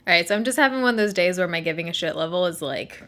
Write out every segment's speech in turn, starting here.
All right, so I'm just having one of those days where my giving a shit level is like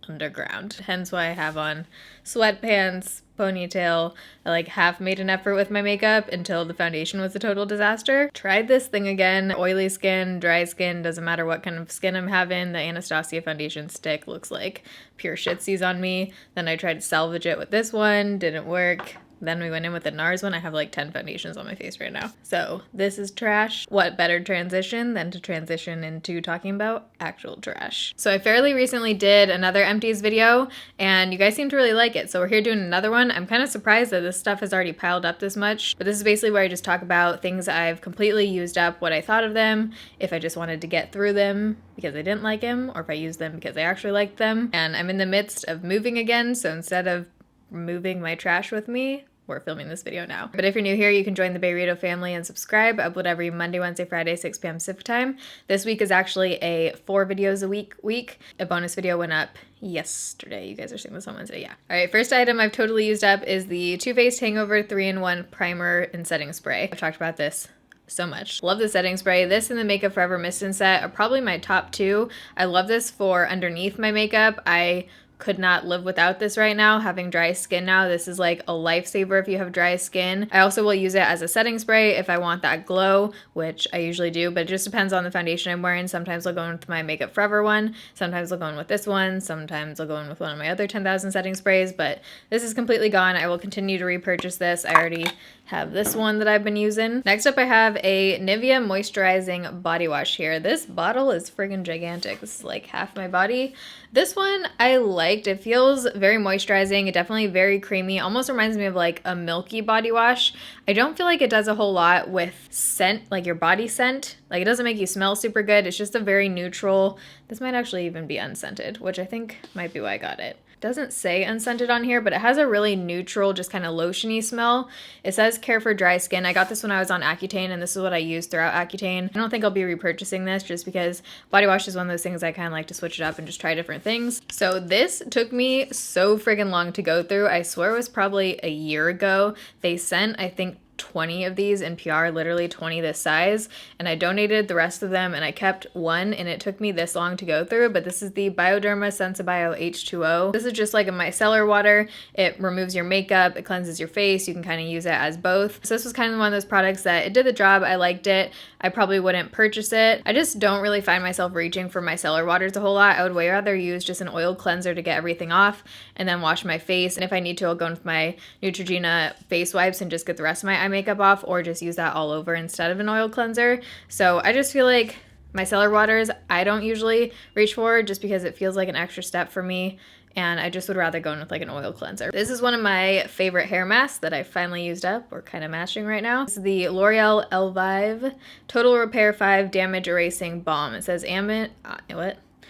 underground. Hence why I have on sweatpants, ponytail. I like half made an effort with my makeup until the foundation was a total disaster. Tried this thing again. Oily skin, dry skin, doesn't matter what kind of skin I'm having. The Anastacio foundation stick looks like pure shitsies on me. Then I tried to salvage it with this one, didn't work. Then we went in with the Nars one. I have like 10 foundations on my face right now. So this is trash. What better transition than to transition into talking about actual trash? So I fairly recently did another empties video and you guys seem to really like it. So we're here doing another one. I'm kind of surprised that this stuff has already piled up this much, but this is basically where I just talk about things I've completely used up, what I thought of them, if I just wanted to get through them because I didn't like them, or if I used them because I actually liked them. And I'm in the midst of moving again, so instead of moving my trash with me, we're filming this video now. But if you're new here, you can join the Bayrito family and subscribe. I upload every Monday, Wednesday, Friday, 6 p.m. Pacific time. This week is actually a 4 videos a week. A bonus video went up yesterday. You guys are seeing this on Wednesday, yeah. All right, first item I've totally used up is the Too Faced Hangover 3-in-1 Primer and Setting Spray. I've talked about this so much. Love the setting spray. This and the Makeup Forever Mist and Set are probably my top two. I love this for underneath my makeup. I could not live without this right now. Having dry skin now, this is like a lifesaver if you have dry skin. I also will use it as a setting spray if I want that glow, which I usually do, but it just depends on the foundation I'm wearing. Sometimes I'll go in with my Makeup Forever one, sometimes I'll go in with this one, sometimes I'll go in with one of my other 10,000 setting sprays, but this is completely gone. I will continue to repurchase this. I already have this one that I've been using. Next up, I have a Nivea Moisturizing Body Wash here. This bottle is friggin' gigantic. This is like half my body. This one I liked. It feels very moisturizing. It definitely very creamy. Almost reminds me of like a milky body wash. I don't feel like it does a whole lot with scent, like your body scent. Like it doesn't make you smell super good. It's just a very neutral. This might actually even be unscented, which I think might be why I got it. Doesn't say unscented on here, but it has a really neutral, just kind of lotiony smell. It says care for dry skin. I got this when I was on Accutane, and this is what I used throughout Accutane. I don't think I'll be repurchasing this just because body wash is one of those things I kind of like to switch it up and just try different things. So this took me so friggin' long to go through. I swear it was probably a year ago. They sent, I think, 20 of these in PR, literally 20 this size, and I donated the rest of them and I kept one, and it took me this long to go through. But this is the Bioderma Sensibio H2o. This is just like a micellar water. It removes your makeup, it cleanses your face. You can kind of use it as both. So this was kind of one of those products that it did the job. I liked it. I probably wouldn't purchase it. I just don't really find myself reaching for micellar waters a whole lot. I would way rather use just an oil cleanser to get everything off and then wash my face. And if I need to, I'll go in with my Neutrogena face wipes and just get the rest of my eye makeup off, or just use that all over instead of an oil cleanser. So I just feel like micellar waters I don't usually reach for just because it feels like an extra step for me, and I just would rather go in with like an oil cleanser. This is one of my favorite hair masks that I finally used up. We're kind of matching right now. This is the L'Oreal Elvive Total Repair 5 Damage Erasing Balm. It says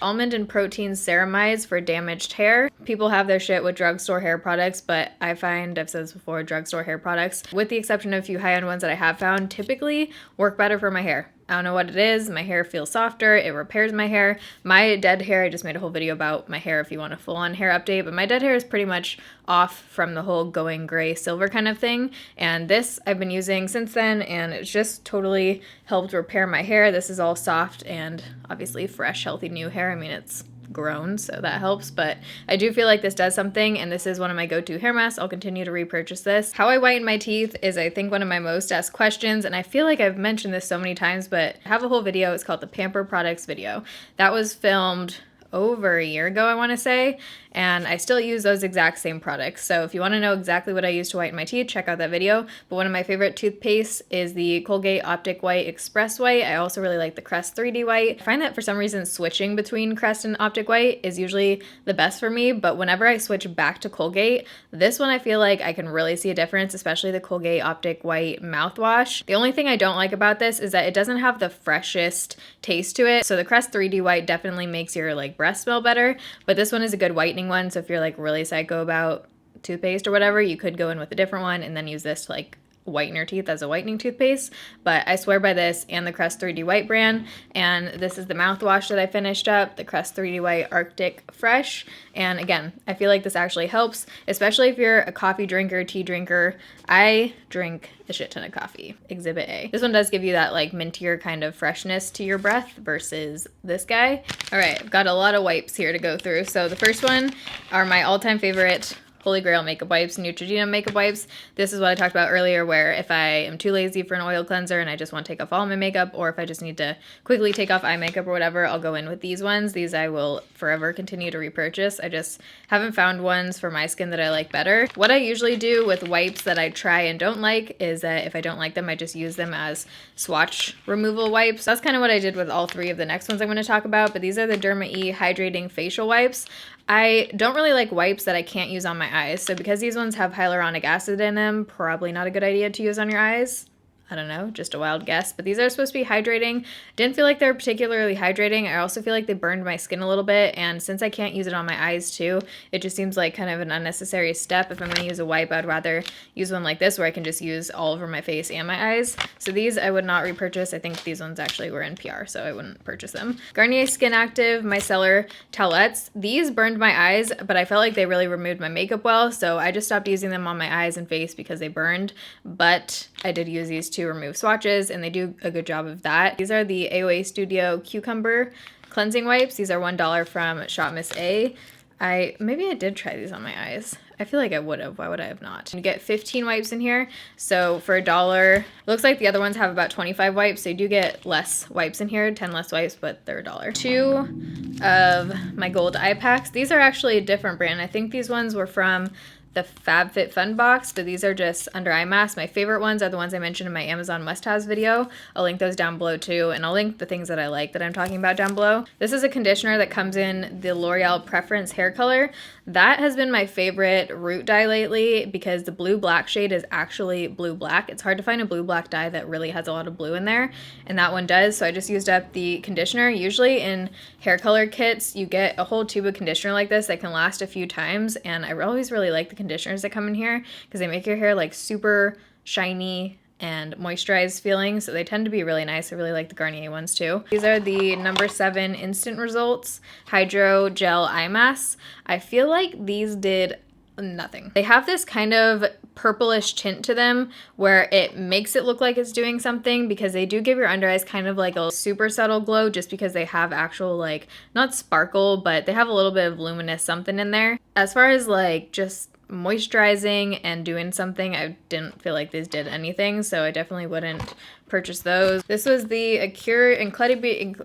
almond and protein ceramides for damaged hair. People have their shit with drugstore hair products, but I find, I've said this before, drugstore hair products, with the exception of a few high-end ones that I have found, typically work better for my hair. I don't know what it is. My hair feels softer. It repairs my hair. My dead hair, I just made a whole video about my hair if you want a full-on hair update, but my dead hair is pretty much off from the whole going gray silver kind of thing. And this I've been using since then, and it's just totally helped repair my hair. This is all soft and obviously fresh, healthy new hair. I mean, it's grown, so that helps, but I do feel like this does something, and this is one of my go-to hair masks. I'll continue to repurchase this. How I whiten my teeth is, I think, one of my most asked questions, and I feel like I've mentioned this so many times, but I have a whole video. It's called the Pamper Products video. That was filmed over a year ago, I want to say, and I still use those exact same products. So if you want to know exactly what I use to whiten my teeth, check out that video. But one of my favorite toothpastes is the Colgate Optic White Express White. I also really like the Crest 3D White. I find that for some reason switching between Crest and Optic White is usually the best for me, but whenever I switch back to Colgate, this one I feel like I can really see a difference, especially the Colgate Optic White mouthwash. The only thing I don't like about this is that it doesn't have the freshest taste to it. So the Crest 3D White definitely makes your like breath smell better, but this one is a good whitening one. So if you're like really psycho about toothpaste or whatever, you could go in with a different one and then use this to like whiten your teeth as a whitening toothpaste, but I swear by this and the Crest 3D White brand. And this is the mouthwash that I finished up, the Crest 3D White Arctic Fresh. And again, I feel like this actually helps, especially if you're a coffee drinker, tea drinker. I drink a shit ton of coffee. Exhibit A. This one does give you that like mintier kind of freshness to your breath versus this guy. All right, I've got a lot of wipes here to go through. So the first one are my all-time favorite Holy Grail makeup wipes, Neutrogena makeup wipes. This is what I talked about earlier, where if I am too lazy for an oil cleanser and I just want to take off all my makeup, or if I just need to quickly take off eye makeup or whatever, I'll go in with these ones. These I will forever continue to repurchase. I just haven't found ones for my skin that I like better. What I usually do with wipes that I try and don't like is that if I don't like them, I just use them as swatch removal wipes. That's kind of what I did with all three of the next ones I'm going to talk about, but these are the Derma E Hydrating Facial Wipes. I don't really like wipes that I can't use on my eyes, so because these ones have hyaluronic acid in them, probably not a good idea to use on your eyes. I don't know, just a wild guess, but these are supposed to be hydrating. Didn't feel like they're particularly hydrating. I also feel like they burned my skin a little bit, and since I can't use it on my eyes too, it just seems like kind of an unnecessary step. If I'm going to use a wipe, I'd rather use one like this where I can just use all over my face and my eyes. So these I would not repurchase. I think these ones actually were in PR, so I wouldn't purchase them. Garnier Skin Active Micellar Towelettes. These burned my eyes, but I felt like they really removed my makeup well, so I just stopped using them on my eyes and face because they burned, but I did use these to remove swatches, and they do a good job of that. These are the AOA Studio Cucumber Cleansing Wipes. These are $1 from Shop Miss A. Maybe I did try these on my eyes. I feel like I would have. Why would I have not? You get 15 wipes in here. So for $1, it looks like the other ones have about 25 wipes. So you do get less wipes in here, 10 less wipes, but they're $1. 2 of my gold eye packs. These are actually a different brand. I think these ones were from the FabFitFun box, but these are just under eye masks. My favorite ones are the ones I mentioned in my Amazon must-haves video. I'll link those down below too, and I'll link the things that I like that I'm talking about down below. This is a conditioner that comes in the L'Oreal Preference hair color. That has been my favorite root dye lately because the blue-black shade is actually blue-black. It's hard to find a blue-black dye that really has a lot of blue in there, and that one does, so I just used up the conditioner. Usually in hair color kits, you get a whole tube of conditioner like this that can last a few times, and I always really like the conditioners that come in here because they make your hair like super shiny and moisturized feeling, so they tend to be really nice. I really like the Garnier ones too. These are the number 7 Instant Results Hydrogel Eye Masks. I feel like these did nothing. They have this kind of purplish tint to them where it makes it look like it's doing something, because they do give your under eyes kind of like a super subtle glow just because they have actual like, not sparkle, but they have a little bit of luminous something in there. As far as like just moisturizing and doing something, I didn't feel like these did anything, so I definitely wouldn't purchase those. This was the Acure Incredibly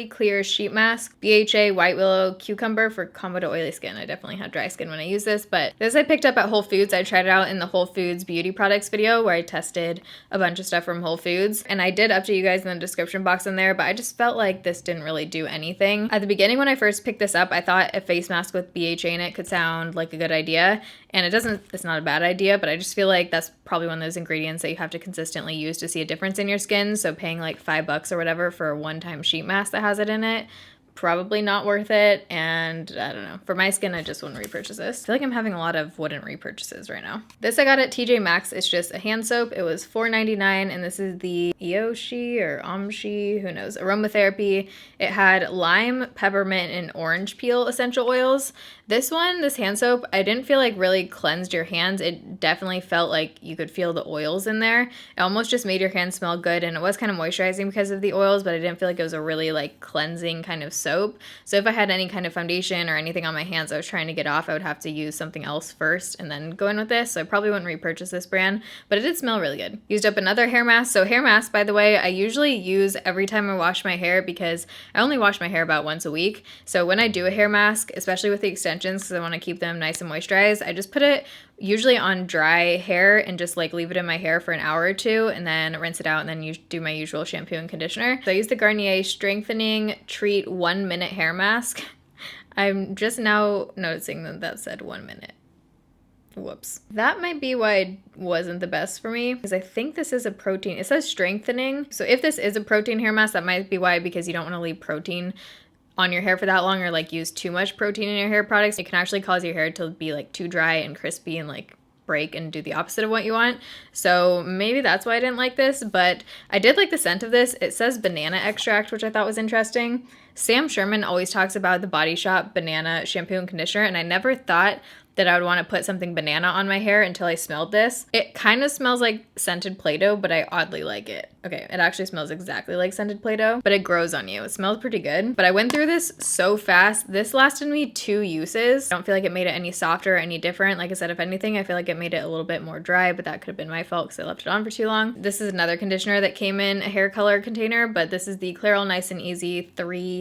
Clear Sheet Mask, BHA White Willow Cucumber for combo to oily skin. I definitely had dry skin when I used this, but this I picked up at Whole Foods. I tried it out in the Whole Foods beauty products video where I tested a bunch of stuff from Whole Foods, and I did update you guys in the description box in there, but I just felt like this didn't really do anything. At the beginning when I first picked this up, I thought a face mask with BHA in it could sound like a good idea, and it's not a bad idea, but I just feel like that's probably one of those ingredients that you have to consistently use to see a difference in your skin, so paying like $5 or whatever for a one-time sheet mask that has it in it, probably not worth it. And I don't know, for my skin I just wouldn't repurchase this. I feel like I'm having a lot of wouldn't repurchases right now. This I got at TJ Maxx. It's just a hand soap. It was $4.99, and this is the Eoshi or Omshi, who knows, aromatherapy. It had lime, peppermint, and orange peel essential oils. This hand soap, I didn't feel like really cleansed your hands. It definitely felt like you could feel the oils in there. It almost just made your hands smell good, and it was kind of moisturizing because of the oils, but I didn't feel like it was a really like cleansing kind of soap. So if I had any kind of foundation or anything on my hands I was trying to get off, I would have to use something else first and then go in with this. So I probably wouldn't repurchase this brand, but it did smell really good. Used up another hair mask. So hair mask, by the way, I usually use every time I wash my hair because I only wash my hair about once a week. So when I do a hair mask, especially with the extensions, because I want to keep them nice and moisturized, I just put it usually on dry hair and just like leave it in my hair for an hour or two and then rinse it out, and then you do my usual shampoo and conditioner. So I use the Garnier Strengthening Treat 1 Minute Hair Mask. I'm just now noticing that said 1 minute. Whoops. That might be why it wasn't the best for me, because I think this is a protein. It says strengthening. So if this is a protein hair mask, that might be why, because you don't want to leave protein on your hair for that long or like use too much protein in your hair products. It can actually cause your hair to be like too dry and crispy and like break and do the opposite of what you want. So maybe that's why I didn't like this, but I did like the scent of this. It says banana extract, which I thought was interesting. Sam Sherman always talks about the Body Shop banana shampoo and conditioner, and I never thought that I would want to put something banana on my hair until I smelled this. It kind of smells like scented Play-Doh, but I oddly like it. Okay, it actually smells exactly like scented Play-Doh, but it grows on you. It smells pretty good. But I went through this so fast. This lasted me 2 uses. I don't feel like it made it any softer or any different. Like I said, if anything, I feel like it made it a little bit more dry, but that could have been my fault because I left it on for too long. This is another conditioner that came in a hair color container, but this is the Clairol Nice and Easy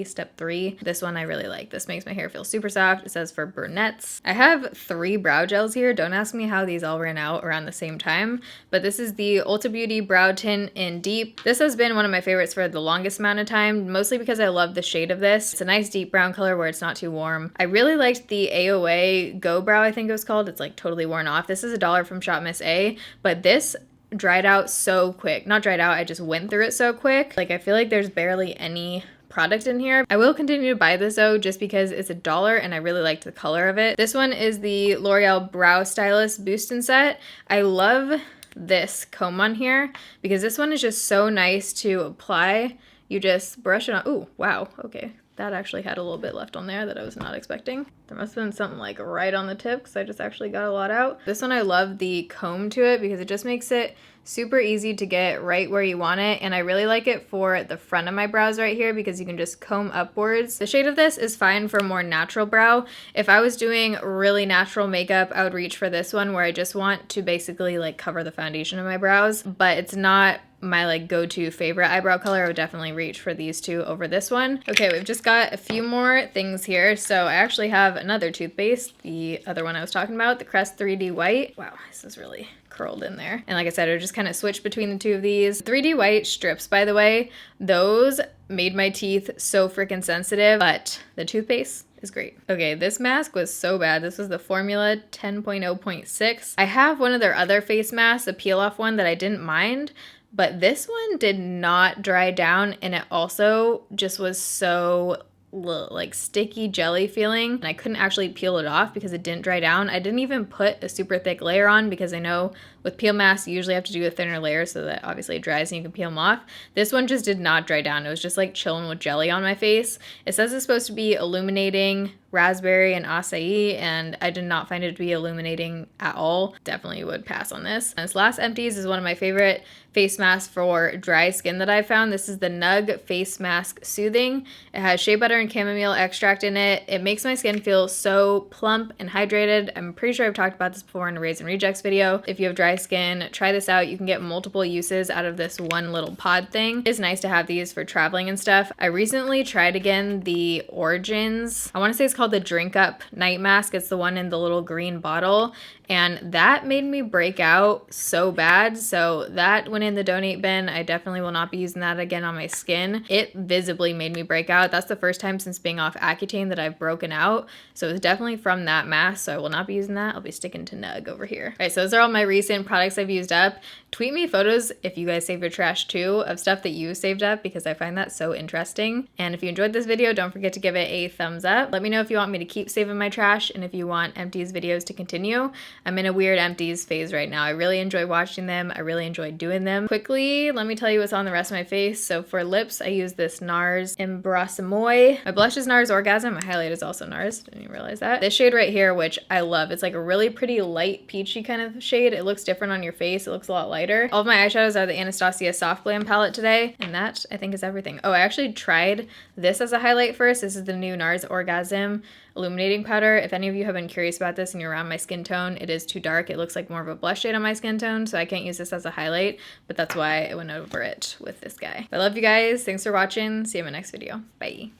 step 3. This one I really like. This makes my hair feel super soft. It says for brunettes. I have 3 brow gels here. Don't ask me how these all ran out around the same time, but this is the Ulta Beauty Brow Tint in Deep. This has been one of my favorites for the longest amount of time, mostly because I love the shade of this. It's a nice deep brown color where it's not too warm. I really liked the AOA Go Brow, I think it was called. It's like totally worn off. This is $1 from Shop Miss A, but this dried out so quick. Not dried out, I just went through it so quick. Like I feel like there's barely any product in here. I will continue to buy this though, just because it's $1 and I really liked the color of it. This one is the L'Oreal Brow Stylist Boost and Set. I love this comb on here because this one is just so nice to apply. You just brush it on. Ooh, wow. Okay. That actually had a little bit left on there that I was not expecting. There must have been something like right on the tip because I just actually got a lot out. This one I love the comb to it because it just makes it super easy to get right where you want it, and I really like it for the front of my brows right here because you can just comb upwards. The shade of this is fine for a more natural brow. If I was doing really natural makeup, I would reach for this one where I just want to basically like cover the foundation of my brows, but it's not my like go-to favorite eyebrow color. I would definitely reach for these two over this one. Okay, we've just got a few more things here. So I actually have another toothpaste, the other one I was talking about, the Crest 3D White. Wow, this is really curled in there. And like I said, I just kind of switched between the two of these. 3D White strips, by the way, those made my teeth so freaking sensitive, but the toothpaste is great. Okay, this mask was so bad. This was the Formula 10.0.6. I have one of their other face masks, a peel off one that I didn't mind, but this one did not dry down, and it also just was so like sticky jelly feeling, and I couldn't actually peel it off because it didn't dry down. I didn't even put a super thick layer on because I know with peel masks you usually have to do a thinner layer so that obviously it dries and you can peel them off. This one just did not dry down. It was just like chilling with jelly on my face. It says it's supposed to be illuminating, raspberry, and acai, and I did not find it to be illuminating at all. Definitely would pass on this. And this last Empties is one of my favorite face masks for dry skin that I found. This is the Nug Face Mask Soothing. It has shea butter and chamomile extract in it. It makes my skin feel so plump and hydrated. I'm pretty sure I've talked about this before in a Raise and Rejects video. If you have dry skin, try this out. You can get multiple uses out of this one little pod thing. It's nice to have these for traveling and stuff. I recently tried again the Origins, I want to say it's called the Drink Up Night Mask. It's the one in the little green bottle, and that made me break out so bad. So that went in the donate bin. I definitely will not be using that again on my skin. It visibly made me break out. That's the first time since being off Accutane that I've broken out. So it's definitely from that mask. So I will not be using that. I'll be sticking to Nug over here. All right, so those are all my recent products I've used up. Tweet me photos if you guys save your trash too of stuff that you saved up because I find that so interesting. And if you enjoyed this video, don't forget to give it a thumbs up. Let me know if you want me to keep saving my trash and if you want Empties videos to continue. I'm in a weird Empties phase right now. I really enjoy watching them. I really enjoy doing them. Quickly, let me tell you what's on the rest of my face. So for lips, I use this Nars Embrace-Moi. My blush is Nars Orgasm. My highlight is also Nars. Didn't even realize that. This shade right here, which I love. It's like a really pretty light peachy kind of shade. It looks different on your face. It looks a lot lighter. All of my eyeshadows are the Anastacio Soft Glam palette today. And that, I think, is everything. Oh, I actually tried this as a highlight first. This is the new Nars Orgasm Illuminating powder. If any of you have been curious about this and you're around my skin tone, it is too dark. It looks like more of a blush shade on my skin tone, so I can't use this as a highlight, but that's why I went over it with this guy. I love you guys. Thanks for watching. See you in my next video. Bye.